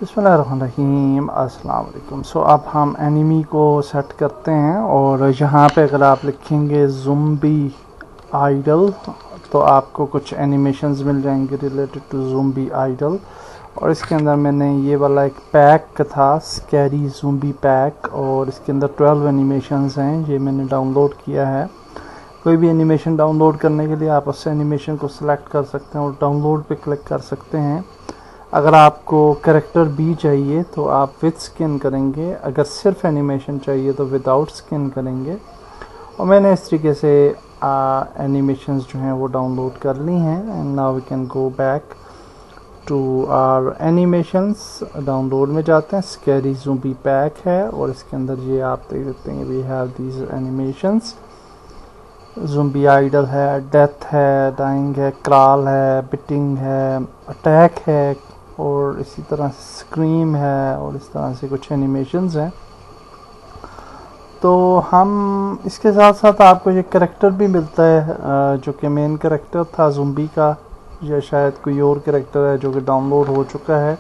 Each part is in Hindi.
बिस्मिल्लाहिर्रहमानिर्रहीम अस्सलाम वालेकुम। सो अब हम एनिमी को सेट करते हैं और यहाँ पे अगर आप लिखेंगे ज़ुम्बी आइडल तो आपको कुछ एनिमेशंस मिल जाएंगे रिलेटेड टू ज़ुम्बी आइडल। और इसके अंदर मैंने ये वाला एक पैक था स्कैरी ज़ुम्बी पैक और इसके अंदर 12 एनिमेशंस हैं। ये मैंने डाउनलोड किया है। कोई भी एनिमेशन डाउनलोड करने के लिए आप उस एनिमेशन को सिलेक्ट कर सकते हैं और डाउनलोड पे क्लिक कर सकते हैं। अगर आपको कैरेक्टर बी चाहिए तो आप विद स्किन करेंगे, अगर सिर्फ एनिमेशन चाहिए तो विदाउट स्किन करेंगे। और मैंने इस तरीके से एनिमेशंस जो हैं वो डाउनलोड कर ली हैं। And now we can go back to our animations. Download में जाते हैं, स्कैरी ज़ुम्बी पैक है और इसके अंदर ये आप देख सकते हैं we have these animations. Zombie idle है, डेथ है, डाइंग है, क्रॉल है, बिटिंग है, अटैक है और इसी तरह से स्क्रीम है और इस तरह से कुछ एनिमेशंस हैं। तो हम इसके साथ साथ आपको ये कैरेक्टर भी मिलता है जो कि मेन कैरेक्टर था ज़ुम्बी का, या शायद कोई और कैरेक्टर है जो कि डाउनलोड हो चुका है।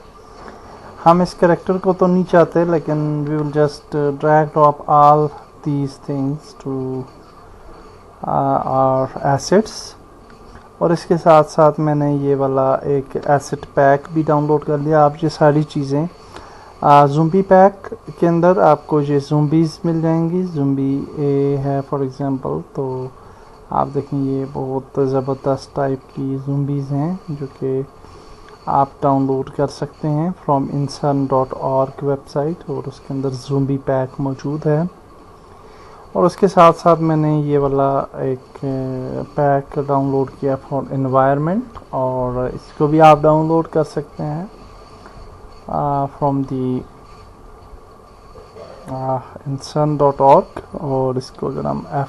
हम इस कैरेक्टर को तो नहीं चाहते, लेकिन we will just drag drop all these things to our assets. और इसके साथ साथ मैंने ये वाला एक एसेट पैक भी डाउनलोड कर लिया। आप ये सारी चीज़ें ज़ुम्बी पैक के अंदर आपको ये ज़ुम्बीज़ मिल जाएंगी। ज़ुम्बी ए है फॉर एग्ज़ाम्पल, तो आप देखें ये बहुत ज़बरदस्त टाइप की ज़ुम्बीज़ हैं जो कि आप डाउनलोड कर सकते हैं फ्रॉम incern.org वेबसाइट, और उसके अंदर ज़ुम्बी पैक मौजूद है। और उसके साथ साथ मैंने ये वाला एक पैक डाउनलोड किया फॉर एनवायरनमेंट, और इसको भी आप डाउनलोड कर सकते हैं फ्रॉम दी incern.org। और इसको अगर हम F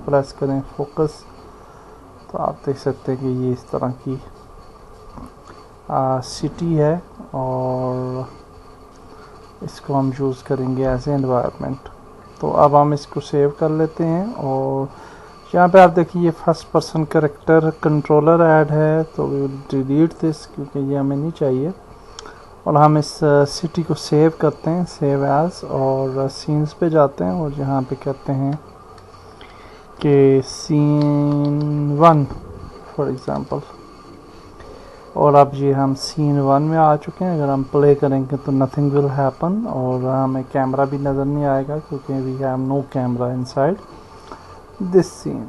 प्रेस करें फोकस तो आप देख सकते हैं कि ये इस तरह की सिटी है और इसको हम यूज़ करेंगे एज ए एनवायरनमेंट। तो अब हम इसको सेव कर लेते हैं। और यहाँ पे आप देखिए ये first person character controller add है, तो वी विल डिलीट दिस क्योंकि ये हमें नहीं चाहिए। और हम इस सिटी को सेव करते हैं, सेव एज, और सीन्स पे जाते हैं और यहाँ पे कहते हैं कि सीन 1 फॉर एग्ज़ाम्पल। और अब ये हम सीन 1 में आ चुके हैं। अगर हम प्ले करेंगे तो नथिंग विल हैपन और हमें कैमरा भी नज़र नहीं आएगा क्योंकि we have no camera inside this scene.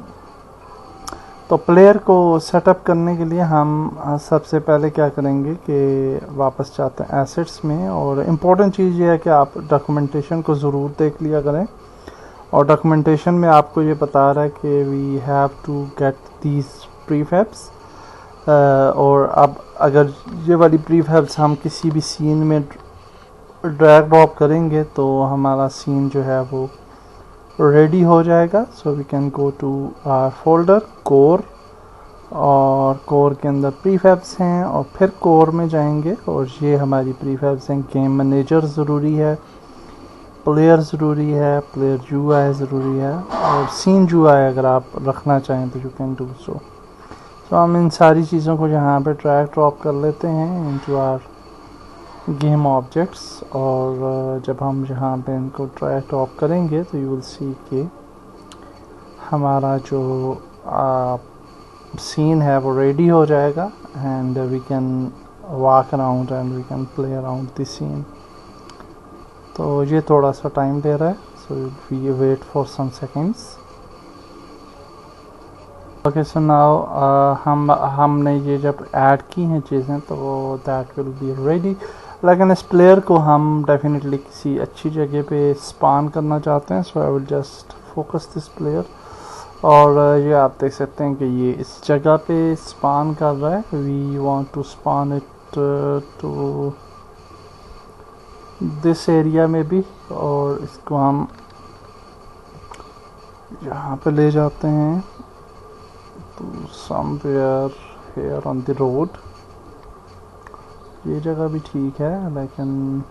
तो प्लेयर को सेटअप करने के लिए हम सबसे पहले क्या करेंगे कि वापस जाते हैं एसेट्स में। और इम्पोर्टेंट चीज़ ये है कि आप डॉक्यूमेंटेशन को ज़रूर देख लिया करें। और डॉक्यूमेंटेशन में आपको ये बता रहा है कि we have to get these prefabs. और अब अगर ये वाली प्रीफैब्स हम किसी भी सीन में ड्रैग ड्रॉप करेंगे तो हमारा सीन जो है वो रेडी हो जाएगा। So we can go to our folder core, और कोर के अंदर प्रीफैब्स हैं और फिर कोर में जाएंगे और ये हमारी प्रीफैब्स हैं। गेम मैनेजर ज़रूरी है, प्लेयर ज़रूरी है, प्लेयर यूआई ज़रूरी है, और सीन यूआई अगर आप रखना चाहें तो यू कैन डू सो। तो हम इन सारी चीज़ों को यहाँ पे ड्रैग ड्रॉप कर लेते हैं इनटू आवर गेम ऑब्जेक्ट्स। और जब हम यहाँ पे इनको ड्रैग ड्रॉप करेंगे तो यू विल सी कि हमारा जो सीन है वो रेडी हो जाएगा and we can walk around and we can play around the scene. तो ये थोड़ा सा टाइम ले रहा है, so we wait for some seconds. Okay, so now हमने ये जब ऐड की हैं चीज़ें तो दैट विल बी रेडी। लेकिन इस प्लेयर को हम डेफिनेटली किसी अच्छी जगह पे स्पान करना चाहते हैं, so I will just focus this player. और ये आप देख सकते हैं कि ये इस जगह पे स्पान कर रहा है। We want to spawn it to this area में भी, और इसको हम यहाँ पे ले जाते हैं तो somewhere here on the road. ये जगह भी ठीक है लेकिन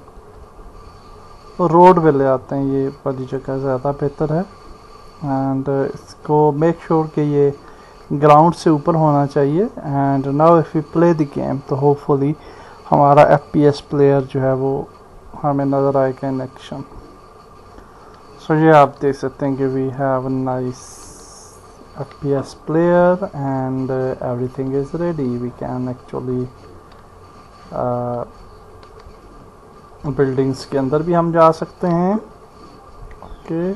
रोड पे ले आते हैं, ये वाली जगह ज़्यादा बेहतर है। एंड इसको मेक श्योर कि ये ग्राउंड से ऊपर होना चाहिए। And now if you play the game तो होपफुली हमारा FPS प्लेयर जो है वो हमें नज़र आएगा इन एक्शन। सो ये आप देख सकते हैं कि we have nice FPS player and everything is ready. We can actually buildings के अंदर भी हम जा सकते हैं। ओके,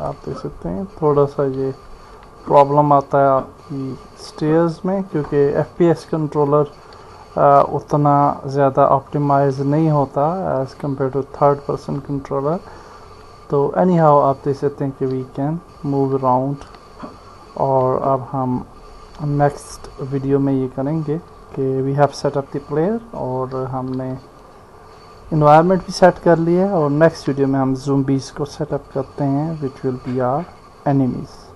आप देख सकते हैं थोड़ा सा ये प्रॉब्लम आता है आपकी स्टेयर्स में, क्योंकि FPS कंट्रोलर उतना ज़्यादा ऑप्टिमाइज नहीं होता as compare to third person controller. तो एनी हाउ आप देख सकते हैं कि वी कैन मूव अराउंड। और अब हम नेक्स्ट वीडियो में ये करेंगे कि we have set up the player और हमने इन्वायरमेंट भी सेट कर लिया है, और नेक्स्ट वीडियो में हम ज़ूम्बीज़ को सेटअप करते हैं which will be our enemies.